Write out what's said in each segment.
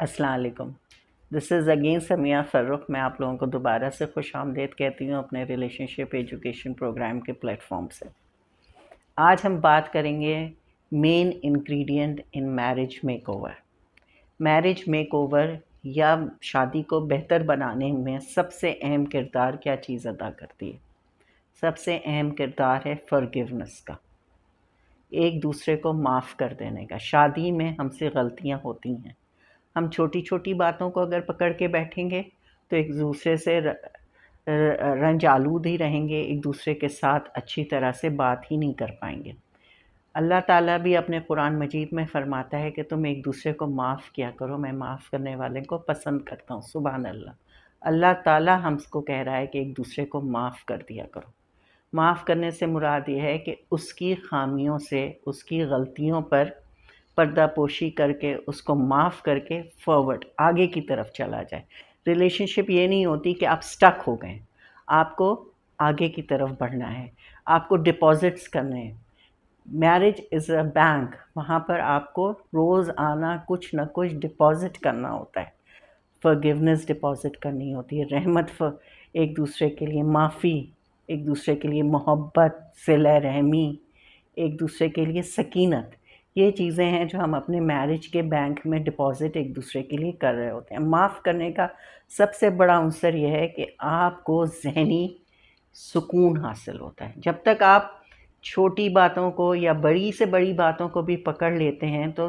السلام علیکم. دس is again Sumaiya Farrukh. میں آپ لوگوں کو دوبارہ سے خوش آمدید کہتی ہوں اپنے ریلیشن شپ ایجوکیشن پروگرام کے پلیٹ فارم سے. آج ہم بات کریں گے main ingredient in marriage makeover. Marriage makeover یا شادی کو بہتر بنانے میں سب سے اہم کردار کیا چیز ادا کرتی ہے؟ سب سے اہم کردار ہے فرگیونس کا، ایک دوسرے کو معاف کر دینے کا. شادی میں ہم سے غلطیاں ہوتی ہیں، ہم چھوٹی چھوٹی باتوں کو اگر پکڑ کے بیٹھیں گے تو ایک دوسرے سے رنج آلود ہی رہیں گے، ایک دوسرے کے ساتھ اچھی طرح سے بات ہی نہیں کر پائیں گے. اللہ تعالیٰ بھی اپنے قرآن مجید میں فرماتا ہے کہ تم ایک دوسرے کو معاف کیا کرو، میں معاف کرنے والے کو پسند کرتا ہوں. سبحان اللہ. اللہ تعالیٰ ہم کو کہہ رہا ہے کہ ایک دوسرے کو معاف کر دیا کرو. معاف کرنے سے مراد یہ ہے کہ اس کی خامیوں سے، اس کی غلطیوں پر پردہ پوشی کر کے، اس کو معاف کر کے فارورڈ آگے کی طرف چلا جائے. ریلیشن شپ یہ نہیں ہوتی کہ آپ سٹک ہو گئے، آپ کو آگے کی طرف بڑھنا ہے، آپ کو ڈپازٹس کرنے ہیں. میرج از اے بینک، وہاں پر آپ کو روز آنا کچھ نہ کچھ ڈپازٹ کرنا ہوتا ہے. فرگیونس ڈپازٹ کرنی ہوتی ہے، رحمت، ایک دوسرے کے لیے معافی، ایک دوسرے کے لیے محبت، صلہ رحمی، ایک دوسرے کے لیے سکینت. یہ چیزیں ہیں جو ہم اپنے میرج کے بینک میں ڈپازٹ ایک دوسرے کے لیے کر رہے ہوتے ہیں. معاف کرنے کا سب سے بڑا عنصر یہ ہے کہ آپ کو ذہنی سکون حاصل ہوتا ہے. جب تک آپ چھوٹی باتوں کو یا بڑی سے بڑی باتوں کو بھی پکڑ لیتے ہیں تو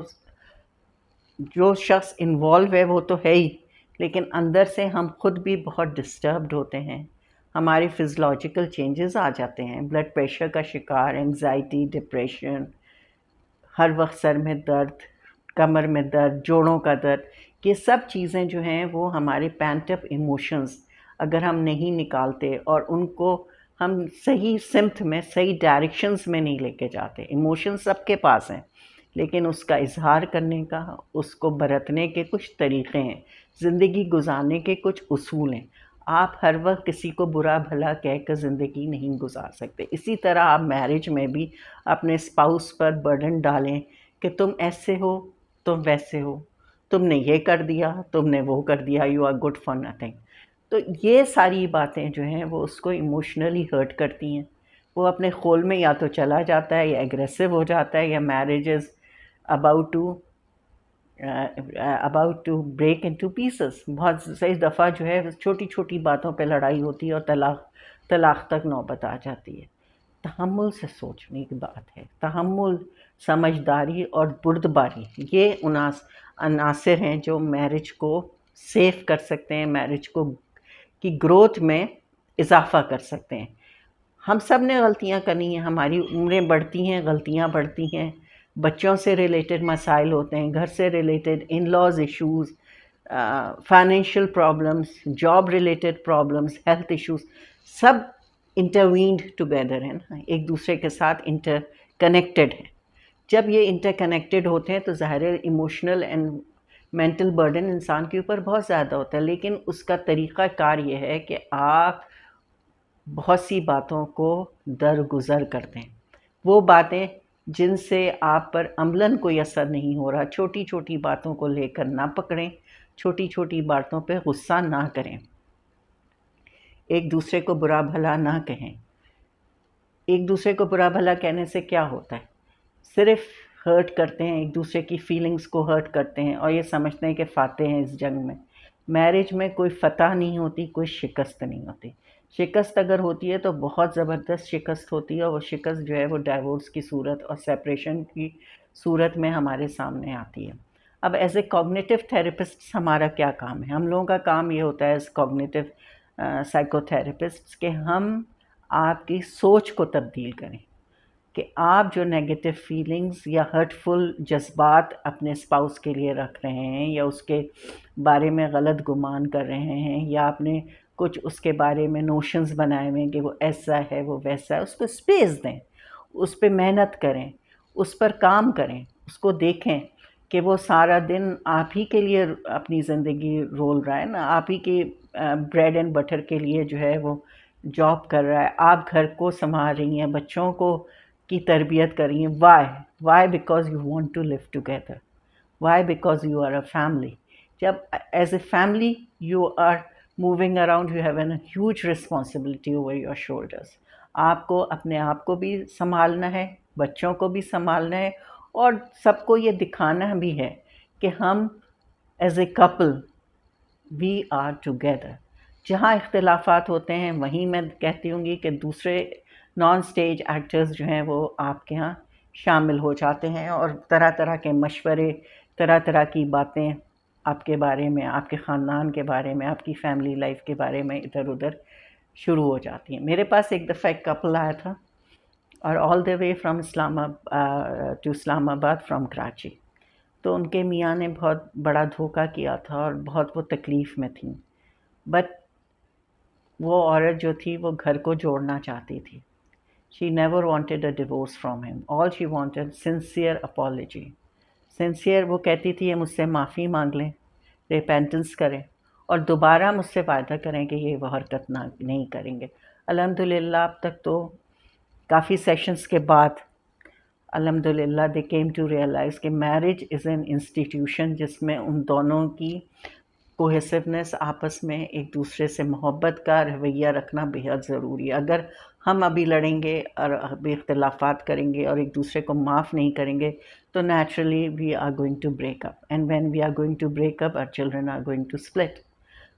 جو شخص انوالو ہے وہ تو ہے ہی، لیکن اندر سے ہم خود بھی بہت ڈسٹربڈ ہوتے ہیں. ہماری فزیولوجیکل چینجز آ جاتے ہیں، بلڈ پریشر کا شکار، انگزائٹی، ڈپریشن، ہر وقت سر میں درد، کمر میں درد، جوڑوں کا درد. یہ سب چیزیں جو ہیں وہ ہمارے پینٹ اپ ایموشنز اگر ہم نہیں نکالتے اور ان کو ہم صحیح سمت میں، صحیح ڈائریکشنز میں نہیں لے کے جاتے. ایموشنز سب کے پاس ہیں، لیکن اس کا اظہار کرنے کا، اس کو برتنے کے کچھ طریقے ہیں، زندگی گزارنے کے کچھ اصول ہیں. آپ ہر وقت کسی کو برا بھلا کہہ کر زندگی نہیں گزار سکتے. اسی طرح آپ میرج میں بھی اپنے اسپاؤس پر برڈن ڈالیں کہ تم ایسے ہو، تم ویسے ہو، تم نے یہ کر دیا، تم نے وہ کر دیا، you are good for nothing. تو یہ ساری باتیں جو ہیں وہ اس کو ایموشنلی ہرٹ کرتی ہیں. وہ اپنے خول میں یا تو چلا جاتا ہے یا ایگریسو ہو جاتا ہے، یا marriage is about to break into pieces. بہت صحیح دفعہ جو ہے چھوٹی چھوٹی باتوں پہ لڑائی ہوتی ہے اور طلاق تک نوبت آ جاتی ہے. تحمل سے سوچنے کی بات ہے، تحمل، سمجھداری اور بردباری، یہ عناصر ہیں جو میرج کو سیف کر سکتے ہیں، میرج کی گروتھ میں اضافہ کر سکتے ہیں. ہم سب نے غلطیاں کرنی ہیں، ہماری عمریں بڑھتی ہیں، غلطیاں بڑھتی ہیں، بچوں سے ریلیٹڈ مسائل ہوتے ہیں، گھر سے related in laws issues, financial problems, job related problems, health issues, سب انٹروینڈ ٹوگیدر ہیں نا، ایک دوسرے کے ساتھ انٹر کنیکٹڈ ہیں. جب یہ انٹر کنیکٹڈ ہوتے ہیں تو ظاہر ہے ایموشنل اینڈ مینٹل برڈن انسان کے اوپر بہت زیادہ ہوتا ہے، لیکن اس کا طریقہ کار یہ ہے کہ آپ بہت سی باتوں کو درگزر کر دیں. وہ باتیں جن سے آپ پر عملاً کوئی اثر نہیں ہو رہا، چھوٹی چھوٹی باتوں کو لے کر نہ پکڑیں، چھوٹی چھوٹی باتوں پہ غصہ نہ کریں، ایک دوسرے کو برا بھلا نہ کہیں. ایک دوسرے کو برا بھلا کہنے سے کیا ہوتا ہے؟ صرف ہرٹ کرتے ہیں، ایک دوسرے کی فیلنگز کو ہرٹ کرتے ہیں اور یہ سمجھتے ہیں کہ فاتح ہیں اس جنگ میں. میرج میں کوئی فتح نہیں ہوتی، کوئی شکست نہیں ہوتی. شکست اگر ہوتی ہے تو بہت زبردست شکست ہوتی ہے، اور وہ شکست جو ہے وہ ڈائیورس کی صورت اور سیپریشن کی صورت میں ہمارے سامنے آتی ہے. اب ایز اے کوگنیٹیو تھیراپسٹ ہمارا کیا کام ہے؟ ہم لوگوں کا کام یہ ہوتا ہے ایز کوگنیٹیو سائیکو تھیراپسٹ کہ ہم آپ کی سوچ کو تبدیل کریں، کہ آپ جو نیگیٹو فیلنگز یا ہرٹفل جذبات اپنے اسپاؤس کے لیے رکھ رہے ہیں، یا اس کے بارے میں غلط گمان کر رہے ہیں، یا آپ نے کچھ اس کے بارے میں نوشنز بنائے ہوئے ہیں کہ وہ ایسا ہے، وہ ویسا ہے، اس کو اسپیس دیں، اس پہ محنت کریں، اس پر کام کریں، اس کو دیکھیں کہ وہ سارا دن آپ ہی کے لیے اپنی زندگی رول رہا ہے نا، آپ ہی کے بریڈ اینڈ بٹر کے لیے جو ہے وہ جاب کر رہا ہے، آپ گھر کو سنبھال رہی ہیں، بچوں کو کی تربیت کر رہی ہیں. Why because you want to live together. Why because you are a family. جب as a family you are moving around, you have an huge responsibility over your shoulders. آپ کو اپنے آپ کو بھی سنبھالنا ہے، بچوں کو بھی سنبھالنا ہے، اور سب کو یہ دکھانا بھی ہے کہ ہم as a couple we are together. جہاں اختلافات ہوتے ہیں وہیں میں کہتی ہوں گی کہ دوسرے نان اسٹیج ایکٹرز جو ہیں وہ آپ کے ہاں شامل ہو جاتے ہیں، اور طرح طرح کے مشورے، طرح طرح کی باتیں آپ کے بارے میں، آپ کے خاندان کے بارے میں، آپ کی فیملی لائف کے بارے میں ادھر ادھر شروع ہو جاتی ہیں. میرے پاس ایک دفعہ ایک کپل آیا تھا، اور آل دا وے فرام اسلام آباد فرام کراچی. تو ان کے میاں نے بہت بڑا دھوکہ کیا تھا اور بہت وہ تکلیف میں تھیں. بٹ وہ عورت جو تھی وہ گھر کو جوڑنا چاہتی تھی. She never wanted a divorce from him. All she wanted, sincere apology. Sincere وہ کہتی تھی یہ مجھ سے معافی مانگ لیں، ریپینٹنس کریں، اور دوبارہ مجھ سے وعدہ کریں کہ یہ وہ حرکت نہیں کریں گے. الحمدللہ اب تک تو کافی سیشنز کے بعد الحمدللہ they came to realize کہ میرج از این انسٹیٹیوشن جس میں ان دونوں کی کوہیسونیس، آپس میں ایک دوسرے سے محبت کا رویہ رکھنا بہت ضروری ہے. اگر ہم ابھی لڑیں گے اور ابھی اختلافات کریں گے اور ایک دوسرے کو معاف نہیں کریں گے تو naturally we are going to break up, and when we are going to break up our children are going to split.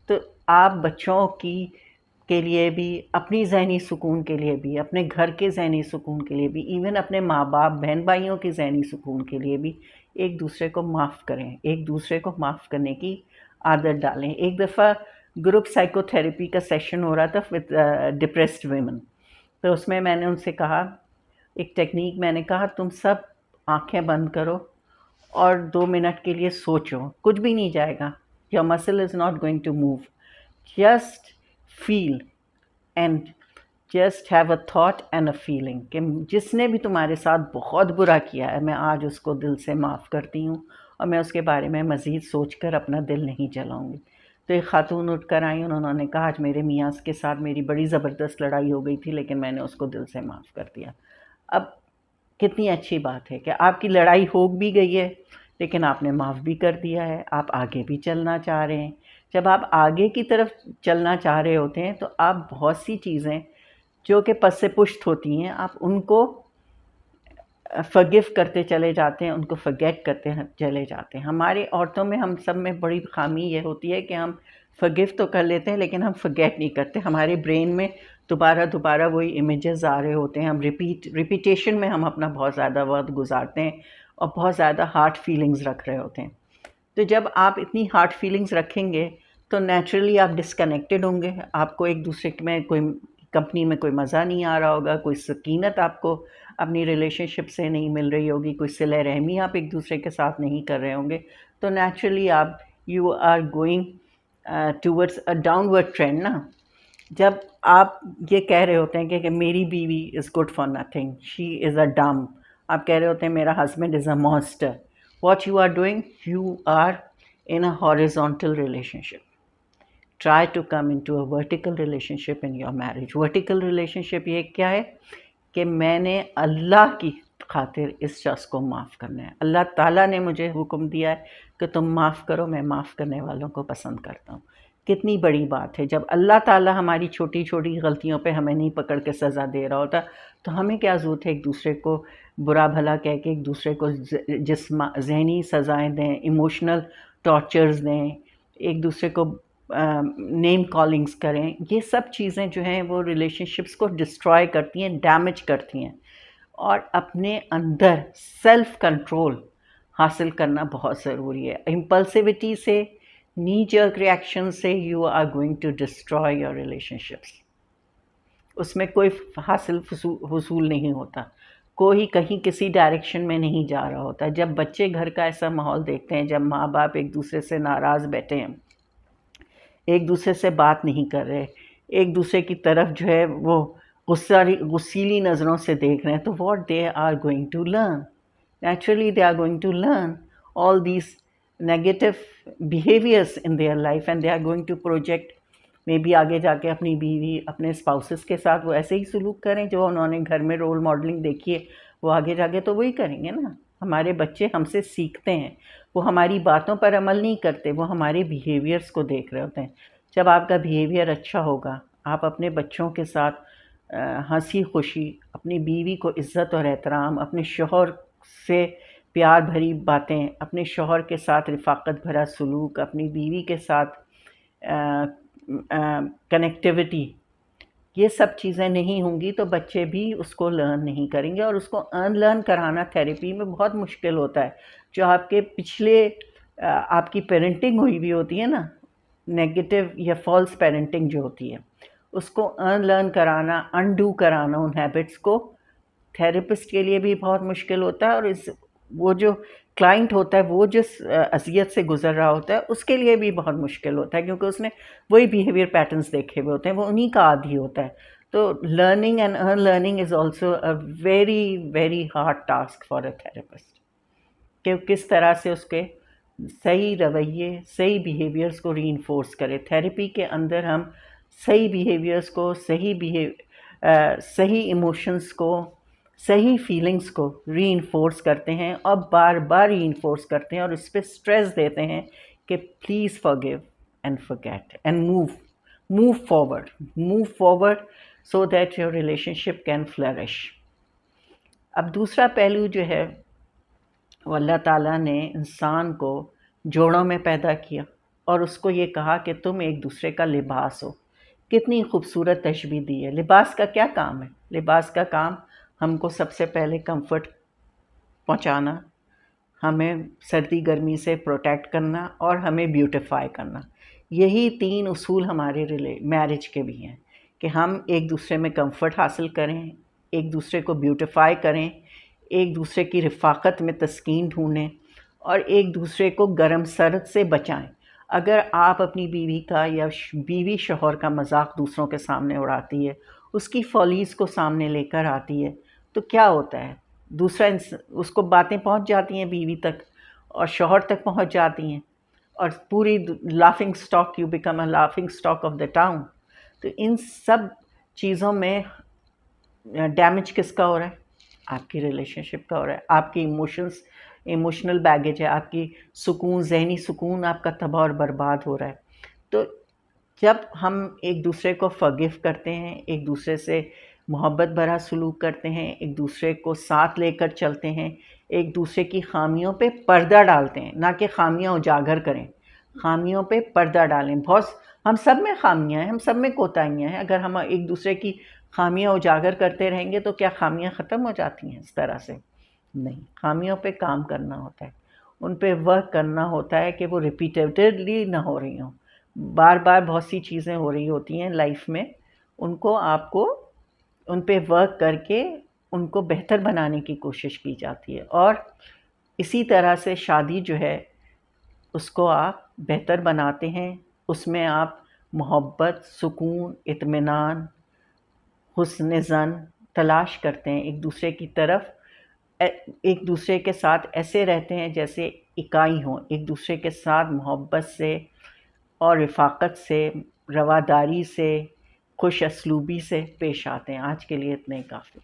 تو آپ بچوں کے لیے بھی، اپنی ذہنی سکون کے لیے بھی، اپنے گھر کے ذہنی سکون کے لیے بھی، ایون اپنے ماں باپ بہن بھائیوں کے ذہنی سکون کے لیے بھی ایک دوسرے کو معاف کریں، ایک دوسرے کو معاف کرنے کی عادت ڈالیں. ایک دفعہ گروپ سائیکو تھیراپی کا سیشن ہو رہا تھا وتھ ڈپریسڈ ویمن. تو اس میں نے ان سے کہا ایک ٹیکنیک، میں نے کہا تم سب آنکھیں بند کرو اور 2 منٹ کے لیے سوچو، کچھ بھی نہیں جائے گا، your muscle is not going to move, just feel and just have a thought and a feeling کہ جس نے بھی تمہارے ساتھ بہت برا کیا ہے میں آج اس کو دل سے معاف کرتی ہوں، اور میں اس کے بارے میں مزید سوچ کر اپنا دل نہیں جلاؤں گی. تو ایک خاتون اٹھ کر آئیں، انہوں نے کہا آج میرے میاں کے ساتھ میری بڑی زبردست لڑائی ہو گئی تھی لیکن میں نے اس کو دل سے معاف کر دیا. اب کتنی اچھی بات ہے کہ آپ کی لڑائی ہو بھی گئی ہے لیکن آپ نے معاف بھی کر دیا ہے، آپ آگے بھی چلنا چاہ رہے ہیں. جب آپ آگے کی طرف چلنا چاہ رہے ہوتے ہیں تو آپ بہت سی چیزیں جو کہ پس سے پشت ہوتی ہیں آپ ان کو فرگیو کرتے چلے جاتے ہیں، ان کو فرگیٹ کرتے چلے جاتے ہیں. ہمارے عورتوں میں، ہم سب میں بڑی خامی یہ ہوتی ہے کہ ہم فرگیو تو کر لیتے ہیں لیکن ہم فرگیٹ نہیں کرتے. ہمارے برین میں دوبارہ وہی امیجز آ رہے ہوتے ہیں، ہم ریپیٹیشن میں ہم اپنا بہت زیادہ وقت گزارتے ہیں اور بہت زیادہ ہارٹ فیلنگز رکھ رہے ہوتے ہیں. تو جب آپ اتنی ہارٹ فیلنگز رکھیں گے تو نیچرلی آپ ڈسکنیکٹڈ ہوں گے، آپ کو ایک دوسرے میں کوئی کمپنی میں کوئی مزہ نہیں آ رہا ہوگا، کوئی سکینت آپ کو اپنی ریلیشن شپ سے نہیں مل رہی ہوگی، کوئی صلہ رحمی آپ ایک دوسرے کے ساتھ نہیں کر رہے ہوں گے. تو naturally you are going towards a downward trend نا. جب آپ یہ کہہ رہے ہوتے ہیں کہ میری بیوی is good for nothing, she is a dumb, آپ کہہ رہے ہوتے ہیں میرا husband is a monster, what you are doing, you are in a horizontal relationship. Try to come into a vertical relationship in your marriage. Vertical relationship یہ کیا ہے کہ میں نے اللہ کی خاطر اس شخص کو معاف کرنا ہے. اللہ تعالیٰ نے مجھے حکم دیا ہے کہ تم معاف کرو، میں معاف کرنے والوں کو پسند کرتا ہوں. کتنی بڑی بات ہے جب اللہ تعالیٰ ہماری چھوٹی چھوٹی غلطیوں پہ ہمیں نہیں پکڑ کے سزا دے رہا ہوتا تو ہمیں کیا ضرورت ہے ایک دوسرے کو برا بھلا کہہ کے ایک دوسرے کو ذہنی سزائیں دیں، ایموشنل ٹارچرز دیں، ایک دوسرے کو نیم کالنگز کریں. یہ سب چیزیں جو ہیں وہ ریلیشن شپس کو ڈسٹرائے کرتی ہیں، ڈیمیج کرتی ہیں. اور اپنے اندر سیلف کنٹرول حاصل کرنا بہت ضروری ہے. امپلسیوٹی سے، نی جرک ریئیکشن سے you are going to destroy your relationships. اس میں کوئی حاصل حصول نہیں ہوتا، کوئی کہیں کسی ڈائریکشن میں نہیں جا رہا ہوتا. جب بچے گھر کا ایسا ماحول دیکھتے ہیں، جب ماں باپ ایک دوسرے سے ناراض بیٹھے ہیں، ایک دوسرے سے بات نہیں کر رہے، ایک دوسرے کی طرف جو ہے وہ غصیلی نظروں سے دیکھ رہے ہیں، تو what they are going to learn, naturally they are going to learn all these negative behaviours in their life and they are going to project. میں بھی آگے جا کے اپنی بیوی، اپنے اسپاؤسز کے ساتھ وہ ایسے ہی سلوک کریں جو انہوں نے گھر میں رول ماڈلنگ دیکھی ہے، وہ آگے جا کے تو وہی کریں گے نا. ہمارے بچے ہم سے سیکھتے ہیں، وہ ہماری باتوں پر عمل نہیں کرتے، وہ ہمارے بیہیویئرس کو دیکھ رہے ہوتے ہیں۔ جب آپ کا بیہیویئر اچھا ہوگا، آپ اپنے بچوں کے ساتھ ہنسی خوشی، اپنی بیوی کو عزت اور احترام، اپنے شوہر سے پیار بھری باتیں، اپنے شوہر کے ساتھ رفاقت بھرا سلوک، اپنی بیوی کے ساتھ کنیکٹیوٹی، یہ سب چیزیں نہیں ہوں گی تو بچے بھی اس کو لرن نہیں کریں گے، اور اس کو ان لرن کرانا تھیراپی میں بہت مشکل ہوتا ہے۔ جو آپ کے پچھلے آپ کی پیرنٹنگ ہوئی بھی ہوتی ہے نا، نیگیٹو یا فالس پیرنٹنگ جو ہوتی ہے، اس کو ان لرن کرانا، انڈو کرانا ان ہیبٹس کو تھیراپسٹ کے لیے بھی بہت مشکل ہوتا ہے، اور وہ جو کلائنٹ ہوتا ہے وہ جس اذیت سے گزر رہا ہوتا ہے اس کے لیے بھی بہت مشکل ہوتا ہے، کیونکہ اس نے وہی بیہیویئر پیٹرنس دیکھے ہوئے ہوتے ہیں، وہ انہی کا عادی ہوتا ہے۔ تو learning and in learning is also a very very hard task for a therapist, کہ کس طرح سے اس کے صحیح رویے، صحیح بیہیویئرس کو ری انفورس کرے۔ تھیراپی کے اندر ہم صحیح بیہیویئرس کو، صحیح ایموشنس کو، صحیح فیلنگس کو ری انفورس کرتے ہیں، اور بار بار ری انفورس کرتے ہیں، اور اس پہ سٹریس دیتے ہیں کہ please forgive and forget and move forward so that your relationship can flourish۔ اب دوسرا پہلو جو ہے، وہ اللہ تعالیٰ نے انسان کو جوڑوں میں پیدا کیا اور اس کو یہ کہا کہ تم ایک دوسرے کا لباس ہو۔ کتنی خوبصورت تشبیہ دی ہے۔ لباس کا کیا کام ہے؟ لباس کا کام ہم کو سب سے پہلے کمفرٹ پہنچانا، ہمیں سردی گرمی سے پروٹیکٹ کرنا، اور ہمیں بیوٹیفائی کرنا۔ یہی تین اصول ہمارے میرج کے بھی ہیں، کہ ہم ایک دوسرے میں کمفرٹ حاصل کریں، ایک دوسرے کو بیوٹیفائی کریں، ایک دوسرے کی رفاقت میں تسکین ڈھونڈیں، اور ایک دوسرے کو گرم سرد سے بچائیں۔ اگر آپ اپنی بیوی کا یا بیوی شوہر کا مذاق دوسروں کے سامنے اڑاتی ہے، اس کی فولیز کو سامنے لے کر آتی ہے، تو کیا ہوتا ہے؟ دوسرا اس کو باتیں پہنچ جاتی ہیں بیوی تک، اور شوہر تک پہنچ جاتی ہیں، اور پوری laughing stock, you become a laughing stock of the town. تو ان سب چیزوں میں ڈیمیج کس کا ہو رہا ہے؟ آپ کی ریلیشن شپ کا ہو رہا ہے، آپ کی ایموشنل بیگیج ہے، آپ کی سکون، ذہنی سکون آپ کا تباہ اور برباد ہو رہا ہے۔ تو جب ہم ایک دوسرے کو forgive کرتے ہیں، ایک دوسرے سے محبت بھرا سلوک کرتے ہیں، ایک دوسرے کو ساتھ لے کر چلتے ہیں، ایک دوسرے کی خامیوں پہ پردہ ڈالتے ہیں، نہ کہ خامیاں اجاگر کریں، خامیوں پہ پردہ ڈالیں۔ ہم سب میں خامیاں ہیں، ہم سب میں کوتاہیاں ہیں۔ اگر ہم ایک دوسرے کی خامیاں اجاگر کرتے رہیں گے تو کیا خامیاں ختم ہو جاتی ہیں اس طرح سے؟ نہیں، خامیوں پہ کام کرنا ہوتا ہے، ان پہ ورک کرنا ہوتا ہے کہ وہ ریپیٹیڈلی نہ ہو رہی ہوں۔ بار بار بہت سی چیزیں ہو رہی ہوتی ہیں لائف میں، ان کو آپ کو ان پہ ورک کر کے ان کو بہتر بنانے کی کوشش کی جاتی ہے، اور اسی طرح سے شادی جو ہے اس کو آپ بہتر بناتے ہیں۔ اس میں آپ محبت، سکون، اطمینان، حسن ظن تلاش کرتے ہیں ایک دوسرے کی طرف، ایک دوسرے کے ساتھ ایسے رہتے ہیں جیسے اکائی ہوں، ایک دوسرے کے ساتھ محبت سے اور رفاقت سے، رواداری سے، خوش اسلوبی سے پیش آتے ہیں۔ آج کے لیے اتنا ہی کافی۔